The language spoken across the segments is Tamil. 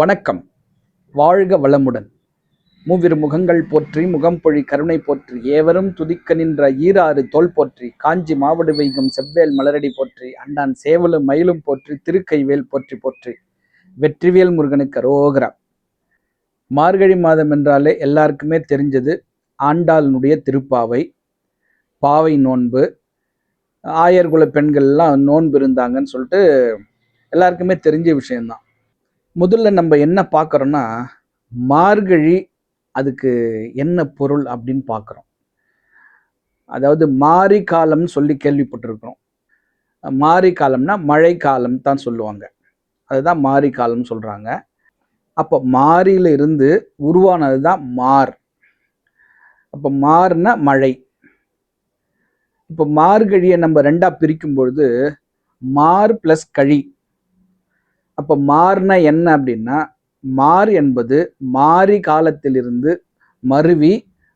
வணக்கம். வாழ்க வளமுடன். மூவிரு முகங்கள் போற்றி முகம்பொழி கருணை போற்றி ஏவரும் துதிக்க நின்ற ஈராறு தோல் போற்றி காஞ்சி மாவடு வைகும் செவ்வேல் மலரடி போற்றி அண்டான் சேவலும் மயிலும் போற்றி திருக்கைவேல் போற்றி போற்றி வெற்றிவேல் முருகனுக்கு அரோகரா. மார்கழி மாதம் என்றாலே எல்லாருக்குமே தெரிஞ்சது ஆண்டாளினுடைய திருப்பாவை, பாவை நோன்பு. ஆயர்குல பெண்கள்லாம் நோன்பு இருந்தாங்கன்னு சொல்லிட்டு எல்லாருக்குமே தெரிஞ்ச விஷயம்தான். முதல்ல நம்ம என்ன பார்க்குறோன்னா, மார்கழி அதுக்கு என்ன பொருள் அப்படின்னு பார்க்குறோம். அதாவது மாரி காலம்னு சொல்லி கேள்விப்பட்டிருக்கிறோம். மாரி காலம்னா மழை காலம் தான் சொல்லுவாங்க. அதுதான் மாரி காலம்னு சொல்கிறாங்க. அப்போ மாரியில இருந்து உருவானது தான் மார். அப்போ மார்னா மழை. இப்போ மார்கழியை நம்ம ரெண்டாக பிரிக்கும் பொழுது மார் ப்ளஸ் கழி. அப்போ மார்னா என்ன அப்படின்னா, மார் என்பது மாரி காலத்திலிருந்து மருவி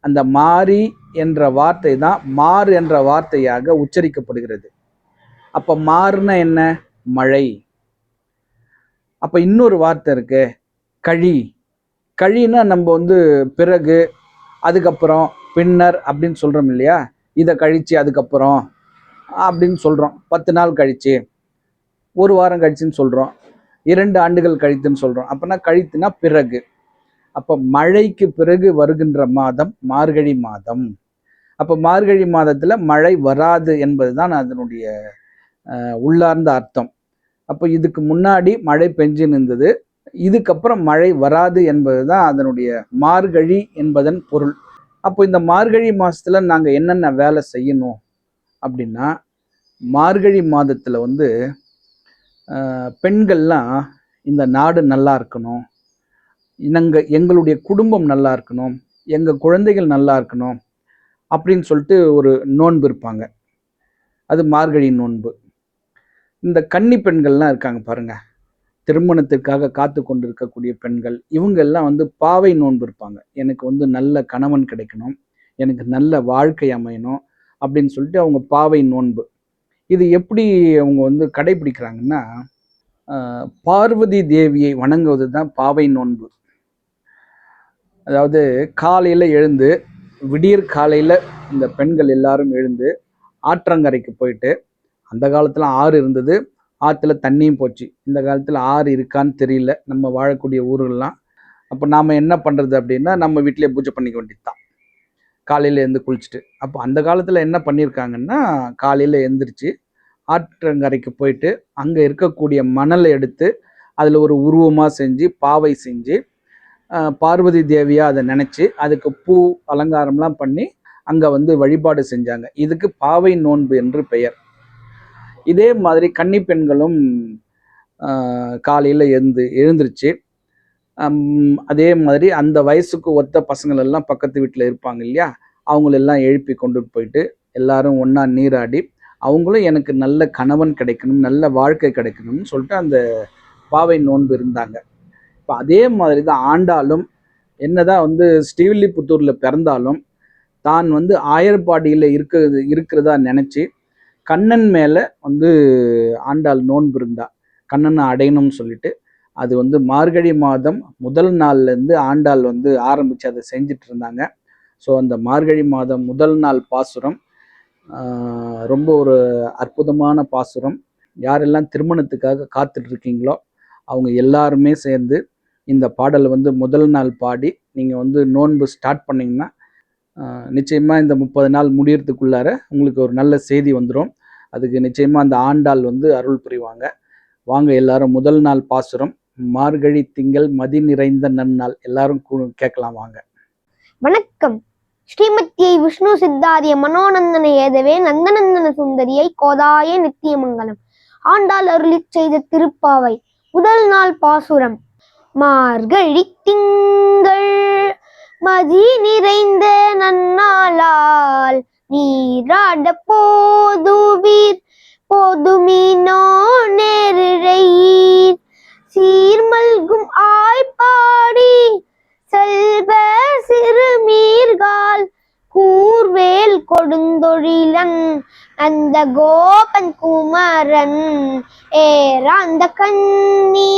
அந்த மாரி என்ற வார்த்தை தான் மார் என்ற வார்த்தையாக உச்சரிக்கப்படுகிறது. அப்போ மார்னா என்ன? மழை. அப்போ இன்னொரு வார்த்தை இருக்கு, கழி. கழின்னா நம்ம பிறகு, அதுக்கப்புறம், பின்னர் அப்படின்னு சொல்கிறோம் இல்லையா? இதை கழிச்சு அதுக்கப்புறம் அப்படின்னு சொல்கிறோம். 10 நாள் கழிச்சு, ஒரு வாரம் கழிச்சுன்னு சொல்கிறோம், 2 ஆண்டுகள் கழித்துன்னு சொல்கிறோம். அப்போனா கழித்துனா பிறகு. அப்போ மழைக்கு பிறகு வருகின்ற மாதம் மார்கழி மாதம். அப்போ மார்கழி மாதத்தில் மழை வராது என்பது தான் அதனுடைய உள்ளார்ந்த அர்த்தம். அப்போ இதுக்கு முன்னாடி மழை பெஞ்சு நின்றது, இதுக்கப்புறம் மழை வராது என்பது தான் அதனுடைய மார்கழி என்பதன் பொருள். அப்போ இந்த மார்கழி மாதத்தில் நாங்கள் என்னென்ன வேலை செய்யணும் அப்படின்னா, மார்கழி மாதத்தில் பெண்கள்லாம் இந்த நாடு நல்லா இருக்கணும், எங்களுடைய குடும்பம் நல்லா இருக்கணும், எங்கள் குழந்தைகள் நல்லா இருக்கணும் அப்படின்னு சொல்லிட்டு ஒரு நோன்பு இருப்பாங்க. அது மார்கழி நோன்பு. இந்த கன்னி பெண்கள்லாம் இருக்காங்க பாருங்க, திருமணத்திற்காக காத்து கொண்டு இருக்கக்கூடிய பெண்கள், இவங்க எல்லாம் பாவை நோன்பு இருப்பாங்க. எனக்கு நல்ல கணவன் கிடைக்கணும், எனக்கு நல்ல வாழ்க்கை அமையணும் அப்படின்னு சொல்லிட்டு அவங்க பாவை நோன்பு. இது எப்படி அவங்க கடைபிடிக்கிறாங்கன்னா, பார்வதி தேவியை வணங்குவது தான் பாவை நோன்பு. அதாவது காலையில் எழுந்து, விடியற் காலையில் இந்த பெண்கள் எல்லாரும் எழுந்து ஆற்றங்கரைக்கு போயிட்டு, அந்த காலத்தில் ஆறு இருந்தது, ஆற்றுல தண்ணியும் போச்சு. இந்த காலத்தில் ஆறு இருக்கான்னு தெரியல நம்ம வாழக்கூடிய ஊர்கள்லாம். அப்போ நாம் என்ன பண்ணுறது அப்படின்னா, நம்ம வீட்டிலே பூஜை பண்ணிக்க வேண்டியது தான், காலையில் எழுந்து குளிச்சுட்டு. அப்போ அந்த காலத்தில் என்ன பண்ணியிருக்காங்கன்னா, காலையில் எழுந்திரிச்சு ஆற்றங்கரைக்கு போயிட்டு அங்கே இருக்கக்கூடிய மணலை எடுத்து அதில் ஒரு உருவமாக செஞ்சு, பாவை செஞ்சு, பார்வதி தேவியாக அதை நினச்சி அதுக்கு பூ அலங்காரம்லாம் பண்ணி அங்கே வழிபாடு செஞ்சாங்க. இதுக்கு பாவை நோன்பு என்று பெயர். இதே மாதிரி கன்னி பெண்களும் காலையில் எழுந்திருச்சு, அதே மாதிரி அந்த வயசுக்கு ஒத்த பசங்கள் எல்லாம் பக்கத்து வீட்டில் இருப்பாங்க இல்லையா, அவங்களெல்லாம் எழுப்பி கொண்டு போயிட்டு எல்லாரும் ஒன்றா நீராடி, அவங்களும் எனக்கு நல்ல கணவன் கிடைக்கணும், நல்ல வாழ்க்கை கிடைக்கணும்னு சொல்லிட்டு அந்த பாவை நோன்பு இருந்தாங்க. இப்போ அதே மாதிரி தான் ஆண்டாளும் என்னதான் ஸ்ரீவில்லிபுத்தூரில் பிறந்தாலும் தான் ஆயர்பாடியில் இருக்கிறதா நினச்சி கண்ணன் மேலே ஆண்டாள் நோன்பு இருந்தா, கண்ணனை அடையணும்னு சொல்லிட்டு. அது மார்கழி மாதம் முதல் நாள்லேருந்து ஆண்டாள் ஆரம்பித்து அதை செஞ்சிட்டு இருந்தாங்க. ஸோ அந்த மார்கழி மாதம் முதல் நாள் பாசுரம் ரொம்ப ஒரு அற்புதமான பாசுரம். யாரெல்லாம் திருமணத்துக்காக காத்துட்ருக்கீங்களோ அவங்க எல்லாருமே சேர்ந்து இந்த பாடலை முதல் நாள் பாடி நீங்கள் நோன்பு ஸ்டார்ட் பண்ணிங்கன்னா நிச்சயமாக இந்த 30 நாள் முடியறதுக்குள்ளார உங்களுக்கு ஒரு நல்ல செய்தி வந்துடும். அதுக்கு நிச்சயமாக அந்த ஆண்டாள் அருள் புரிவாங்க. வாங்க எல்லாரும் முதல் நாள் பாசுரம், மார்கழி திங்கள் மதி நிறைந்த நன்னாள், எல்லாரும் கேட்கலாம் வாங்க. வணக்கம். ஸ்ரீமத்தியை விஷ்ணு சித்தாரிய மனோநந்தன ஏதவே நந்தநந்தன சுந்தரியை கோதாய நித்தியமங்கலம். ஆண்டாள் அருளி செய்த திருப்பாவை. முதல் நாள் பாசுரம். மார்கழி திங்கள் மதி நிறைந்த நன்னாளால் நீராட போதுவீர் போதுமீனோ நேரிழையீர் சீர்மல்கும் ஆய்ப்பாடி செல்வ சிறுமீர்கால் கூர்வேல் கொடுந்தொழிலன் அந்த கோபன் குமரன் ஏராந்த கண்ணி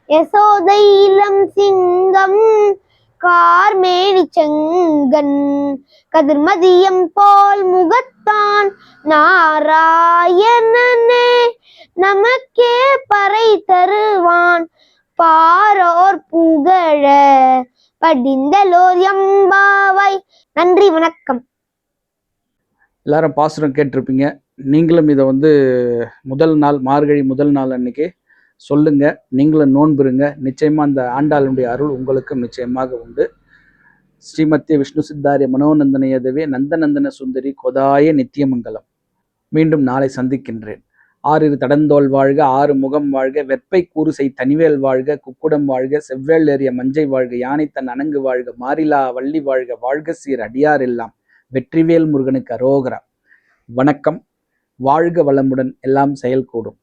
யசோதை இளம் சிங்கம் கார்மேனி செங்கன் கதிர்மதியம் போல் முகத்தான் நாராயணனே நமக்கே பறை தருவான் பாரோர் புகழ படிந்தலோர் எம்பாவாய். நன்றி, வணக்கம். எல்லாரும் பாசுரம் கேட்டிருப்பீங்க. நீங்களும் இதை முதல் நாள், மார்கழி முதல் நாள் அன்னைக்கு சொல்லுங்க. நீங்களும் நோன்புருங்க. நிச்சயமா அந்த ஆண்டாளுடைய அருள் உங்களுக்கும் நிச்சயமாக உண்டு. ஸ்ரீமத்திய விஷ்ணு சித்தாரிய மனோநந்தனயதவே நந்தநந்தன சுந்தரி கொதாய நித்தியமங்கலம். மீண்டும் நாளை சந்திக்கின்றேன். ஆறிரு தடந்தோள் வாழ்க, ஆறு முகம் வாழ்க, வெப்பை கூறுசை தனிவேல் வாழ்க, குக்குடம் வாழ்க, செவ்வேள் ஏறிய மஞ்சை வாழ்க, யானை தன் அணங்கு வாழ்க, மாரிலா வள்ளி வாழ்க, வாழ்க சீர் அடியார் எல்லாம், வெற்றிவேல் முருகனுக்கு அரோகரா. வணக்கம். வாழ்க வளமுடன். எல்லாம் செயல்கூடும்.